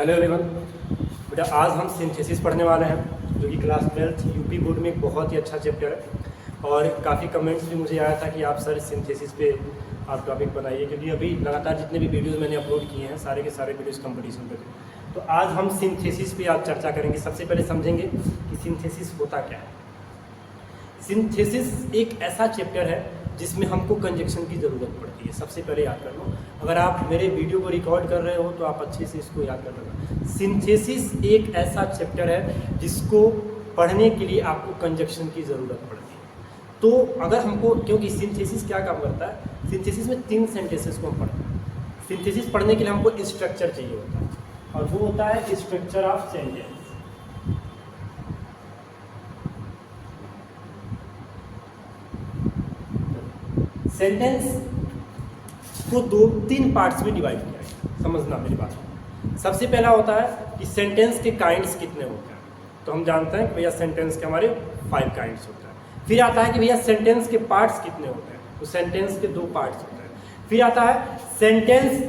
Hello everyone. बेटा आज हम सिंथेसिस पढ़ने वाले हैं जो कि क्लास 12th यूपी बोर्ड में एक बहुत ही अच्छा चैप्टर है और काफ़ी कमेंट्स भी मुझे आया था कि आप सर सिंथेसिस पे आप टॉपिक बनाइए, क्योंकि अभी लगातार जितने भी वीडियोस मैंने अपलोड किए हैं सारे के सारे वीडियोस कंपटीशन पे थे। तो आज हम सिंथेसिस पे आज चर्चा करेंगे। सबसे पहले समझेंगे कि सिंथेसिस होता क्या है। सिंथेसिस एक ऐसा चैप्टर है जिसमें हमको कंजक्शन की ज़रूरत पड़ती है। सबसे पहले याद कर लो, अगर आप मेरे वीडियो को रिकॉर्ड कर रहे हो तो आप अच्छे से इसको याद कर लेना। सिंथेसिस एक ऐसा चैप्टर है जिसको पढ़ने के लिए आपको कंजक्शन की ज़रूरत पड़ती है। तो अगर हमको, क्योंकि सिंथेसिस क्या काम करता है, सिंथेसिस में 3 सेंटेंसेस को हम पढ़ते हैं। सिंथेसिस पढ़ने के लिए हमको स्ट्रक्चर चाहिए होता है और वो होता है स्ट्रक्चर ऑफ सेंटेंस। सेंटेंस को 2-3 पार्ट्स में डिवाइड किया है, समझना मेरी बात। सबसे पहला होता है कि सेंटेंस के काइंड्स कितने होते हैं। तो हम जानते हैं कि भैया सेंटेंस के हमारे 5 काइंड्स होते हैं। फिर आता है कि भैया सेंटेंस के पार्ट्स कितने होते हैं। तो सेंटेंस के 2 पार्ट्स होते हैं। फिर आता है सेंटेंस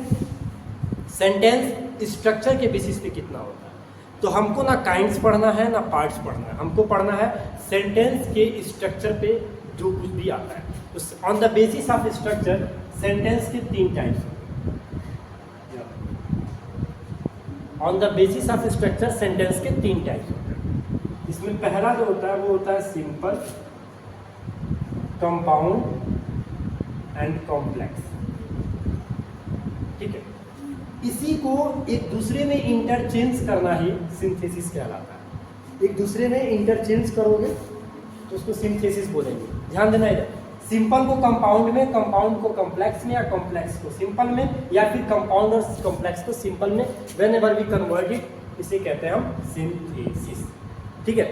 स्ट्रक्चर के बेसिस पे कितना होता है। तो हमको ना काइंड्स पढ़ना है ना पार्ट्स पढ़ना है, हमको पढ़ना है सेंटेंस के स्ट्रक्चर पे जो कुछ भी आता है। On the basis of structure sentence के 3 टाइप्स होते हैं। On the basis of structure sentence के 3 टाइप्स होते हैं। इसमें पहला जो होता है वो होता है सिंपल, कंपाउंड एंड कॉम्प्लेक्स। ठीक है, इसी को एक दूसरे में इंटरचेंज करना ही सिंथेसिस कहलाता है। एक दूसरे में इंटरचेंज करोगे तो उसको सिंथेसिस बोलेंगे। ध्यान देना इधर, सिंपल को कंपाउंड में, कंपाउंड को कॉम्प्लेक्स में, या कॉम्प्लेक्स को सिंपल में, या फिर कंपाउंड और कॉम्प्लेक्स को सिंपल में, whenever we convert it, इसे कहते हैं हम सिंथेसिस। ठीक है,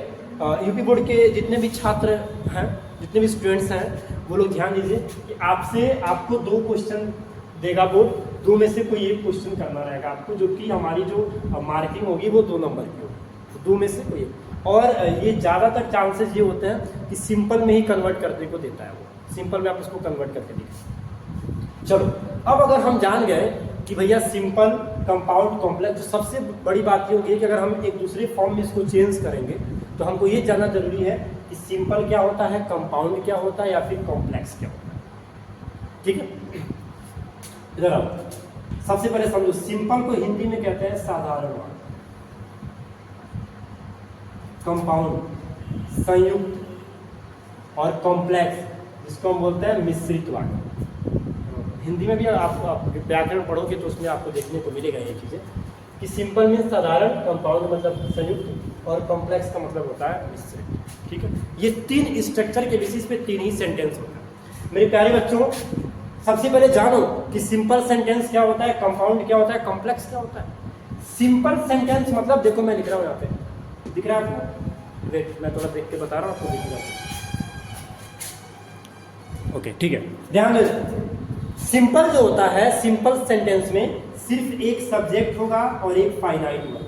यूपी बोर्ड के जितने भी छात्र हैं, जितने भी स्टूडेंट्स हैं, वो लोग ध्यान दीजिए कि आपको 2 क्वेश्चन देगा बोर्ड, 2 में से कोई एक क्वेश्चन करना रहेगा आपको, जो कि हमारी जो मार्किंग होगी वो 2 नंबर की होगी। 2 में से कोई एक। और ये ज़्यादातर चांसेस ये होते हैं कि सिंपल में ही कन्वर्ट करने को देता है वो, सिंपल में आप उसको कन्वर्ट करके देखिए। चलो, अब अगर हम जान गए कि भैया सिंपल, कंपाउंड, कॉम्प्लेक्स, तो सबसे बड़ी बात ये होगी कि अगर हम एक दूसरे फॉर्म में इसको चेंज करेंगे तो हमको ये जानना जरूरी है कि सिंपल क्या होता है, कंपाउंड क्या होता है, या फिर कॉम्प्लेक्स क्या होता है। ठीक है, इधर आओ। सबसे पहले समझो, सिंपल को हिंदी में कहते हैं साधारण वाक्य, कंपाउंड संयुक्त, और कॉम्प्लेक्स जिसको हम बोलते हैं मिश्रित वाक्य। हिंदी में भी आप व्याकरण पढ़ोगे तो उसमें आपको देखने को मिलेगा ये चीज़ें कि सिंपल में साधारण, कंपाउंड मतलब संयुक्त, और कॉम्प्लेक्स का मतलब होता है मिश्रित। ठीक है, ये 3 स्ट्रक्चर के बेसिस पे 3 ही सेंटेंस होता है। मेरे प्यारे बच्चों, सबसे पहले जानो कि सिंपल सेंटेंस क्या होता है, कंपाउंड क्या होता है, कॉम्प्लेक्स क्या होता है। सिंपल सेंटेंस मतलब, देखो मैं लिख रहा हूँ यहाँ पे, दिख रहा है आपको? देख, मैं थोड़ा देख के बता रहा हूँ, आपको दिख रहा है। ओके, ठीक है, ध्यान दो। सिंपल जो होता है, सिंपल सेंटेंस में सिर्फ एक सब्जेक्ट होगा और एक फाइनाइट वर्ब,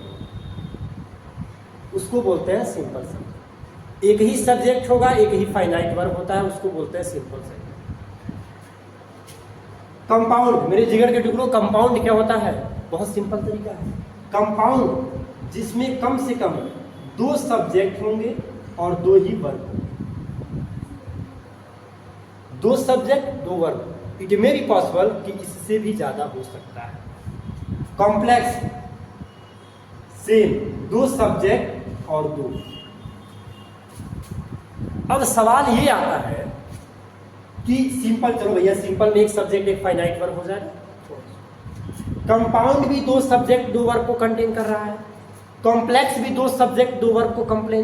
उसको बोलते हैं सिंपल सेंटेंस। एक ही सब्जेक्ट होगा, एक ही फाइनाइट वर्ब होता है, उसको बोलते हैं सिंपल सेंटेंस। कंपाउंड, मेरे जिगर के टुकड़ों, कंपाउंड क्या होता है? बहुत सिंपल तरीका है। कंपाउंड जिसमें कम से कम 2 सब्जेक्ट होंगे और 2 ही वर्ब होंगे। 2 subject 2 verb, it may be possible कि इससे भी ज्यादा हो सकता है। कॉम्प्लेक्स सेम, 2 सब्जेक्ट और 2। अब सवाल ये आता है कि सिंपल, चलो भैया सिंपल में एक सब्जेक्ट एक फाइनाइट वर्ब हो जाएगा। कंपाउंड भी 2 सब्जेक्ट 2 वर्ब को कंटेन कर रहा है। कॉम्प्लेक्स भी 2 सब्जेक्ट 2 वर्ब को कंटेन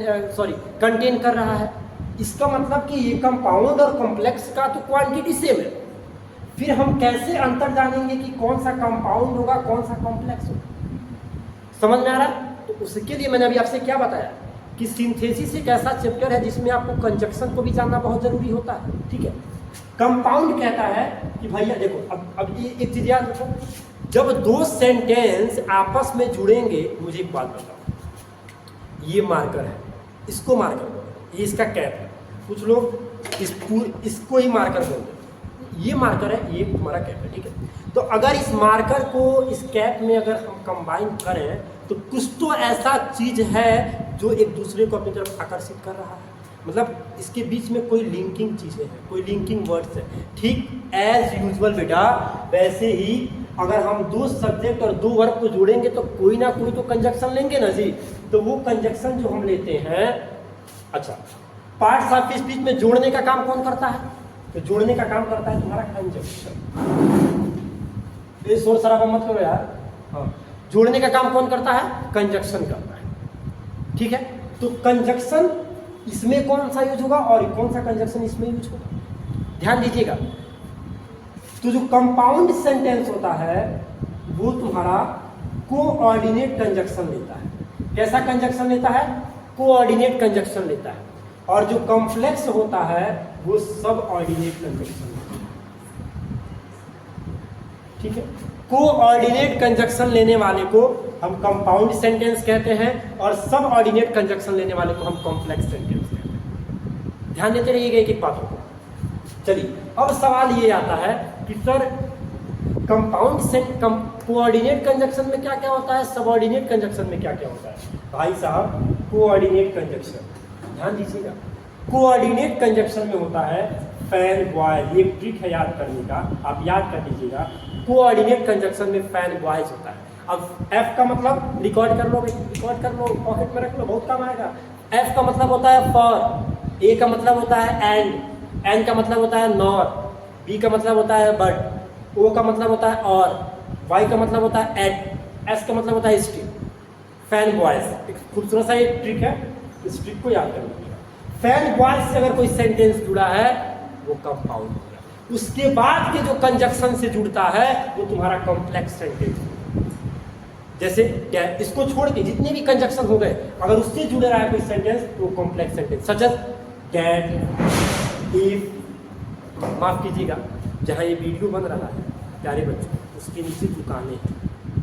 कर रहा है। इसका मतलब कि ये कंपाउंड और कॉम्प्लेक्स का तो क्वांटिटी सेम है। फिर हम कैसे अंतर जानेंगे कि कौन सा कंपाउंड होगा, कौन सा कॉम्प्लेक्स होगा? समझ में आ रहा है? तो उसके लिए मैंने अभी आपसे क्या बताया कि सिंथेसिस एक ऐसा चैप्टर है जिसमें आपको कंजक्शन को भी जानना बहुत जरूरी होता है। ठीक है, कंपाउंड कहता है कि भैया देखो, अब ये एक चीज याद रखो, जब 2 सेंटेंस आपस में जुड़ेंगे, मुझे एक बात बताओ, ये मार्कर है, इसको मार्कर बोलो, ये इसका कैप है। कुछ लोग इसको ही मार्कर बोलते हैं, ये मार्कर है, ये तुम्हारा कैप है। ठीक है, तो अगर इस मार्कर को इस कैप में अगर हम कंबाइन करें तो कुछ तो ऐसा चीज है जो एक दूसरे को अपनी तरफ आकर्षित कर रहा है, मतलब इसके बीच में कोई लिंकिंग चीजें हैं, कोई लिंकिंग वर्ड्स है। ठीक एज यूजुअल बेटा, वैसे ही अगर हम दो सब्जेक्ट और दो वर्ब को जोड़ेंगे तो कोई ना कोई तो कंजक्शन लेंगे ना जी। तो वो कंजक्शन जो हम लेते हैं, अच्छा पार्ट्स ऑफ स्पीच में जोड़ने का काम कौन करता है? तो जोड़ने का काम करता है तुम्हारा कंजक्शन। ये शोर शराबा मत करो यार। हाँ, जोड़ने का काम कौन करता है? कंजक्शन करता है। ठीक है, तो कंजक्शन इसमें कौन सा यूज होगा और कौन सा कंजक्शन इसमें यूज होगा, ध्यान दीजिएगा। तो जो कंपाउंड सेंटेंस होता है वो तुम्हारा कोऑर्डिनेट कंजक्शन लेता है। कैसा कंजक्शन लेता है? कोऑर्डिनेट कंजक्शन लेता है। और जो कॉम्प्लेक्स होता है वो सब ऑर्डिनेट कंजक्शन लेता है। ठीक है, कोऑर्डिनेट कंजक्शन लेने वाले को हम कंपाउंड सेंटेंस कहते हैं और सब ऑर्डिनेट कंजक्शन लेने वाले को हम कॉम्प्लेक्स सेंटेंस कहते हैं। ध्यान देते रहिएगा एक एक बातों को। चलिए, अब सवाल ये आता है कि सर कंपाउंड से कोऑर्डिनेट कंजक्शन में क्या क्या होता है, सबऑर्डिनेट कंजक्शन में क्या क्या होता है? भाई साहब, कोऑर्डिनेट कंजक्शन ध्यान दीजिएगा, कोऑर्डिनेट कंजक्शन में होता है फैन बॉयज। ये ट्रिक है याद करने का, आप याद कर लीजिएगा। कोऑर्डिनेट कंजक्शन में फैन बॉयज होता है। अब एफ का मतलब रिकॉर्ड कर लो, रिकॉर्ड कर लो, पॉकेट में रख लो, बहुत काम आएगा। एफ का मतलब होता है फॉर, ए का मतलब होता है एंड, एन का मतलब होता है नॉर, बी का मतलब होता है बट, ओ का मतलब होता है और, वाई का मतलब होता है एट, एस का मतलब होता है स्टिल। फैन बॉयज एक खूबसूरत सा एक ट्रिक है, इस ट्रिक को याद कर लीजिएगा। फैन बॉयज से अगर कोई सेंटेंस जुड़ा है वो कंपाउंड हो गया। उसके बाद के जो कंजक्शन से जुड़ता है वो तुम्हारा कॉम्प्लेक्स सेंटेंस। जैसे इसको छोड़ के जितने भी कंजक्शन हो गए अगर उससे जुड़ रहा है कोई सेंटेंस तो complex sentence, such as that, if. माफ कीजिएगा, जहाँ ये वीडियो बन रहा है प्यारे बच्चों, उसके नीचे दुकानें हैं,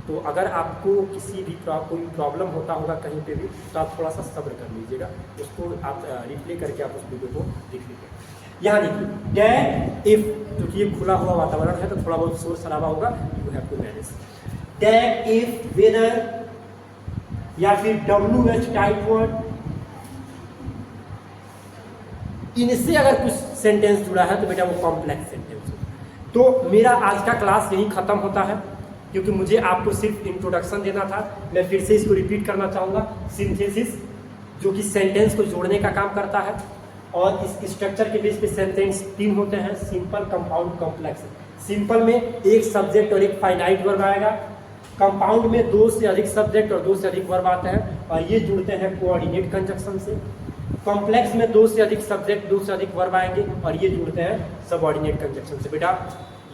तो अगर आपको किसी भी कोई प्रॉब्लम होता होगा कहीं पे भी तो आप थोड़ा सा सब्र कर लीजिएगा, उसको आप रिप्ले करके आप उस वीडियो को देख लीजिएगा। यहाँ देखिए दैट इफ, क्योंकि ये खुला हुआ वातावरण है तो थोड़ा बहुत शोर शराबा होगा, you have to manage. That if, whether या फिर WH टाइप वर्ड, इनसे अगर कुछ सेंटेंस जुड़ा है तो बेटा वो कॉम्प्लेक्स सेंटेंस है। तो मेरा आज का क्लास यही खत्म होता है, क्योंकि मुझे आपको सिर्फ इंट्रोडक्शन देना था। मैं फिर से इसको रिपीट करना चाहूँगा। सिंथेसिस जो कि सेंटेंस को जोड़ने का काम करता है, और इस स्ट्रक्चर के बेस पे सेंटेंस 3 होते हैं, सिंपल, कंपाउंड, कॉम्प्लेक्स। सिंपल में एक सब्जेक्ट और एक फाइनाइट वर्ब आएगा, कंपाउंड में 2 से अधिक सब्जेक्ट और 2 से अधिक वर्ब आते हैं और ये जुड़ते हैं कोऑर्डिनेट कंजक्शन से। कॉम्प्लेक्स में 2 से अधिक सब्जेक्ट, 2 से अधिक वर्ब आएंगे और ये जुड़ते हैं सबऑर्डिनेट कंजक्शन से। बेटा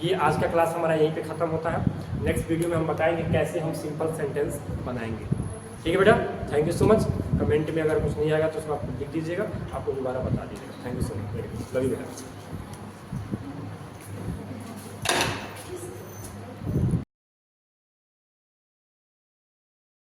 ये आज का क्लास हमारा यहीं पे खत्म होता है। नेक्स्ट वीडियो में हम बताएंगे कैसे हम सिंपल सेंटेंस बनाएंगे। ठीक है बेटा, thank you so much. Comment में अगर कुछ नहीं आएगा तो उसमें आप लिख दीजिएगा, आपको दोबारा बता दीजिएगा। Thank you so much, very good, love you बेटा।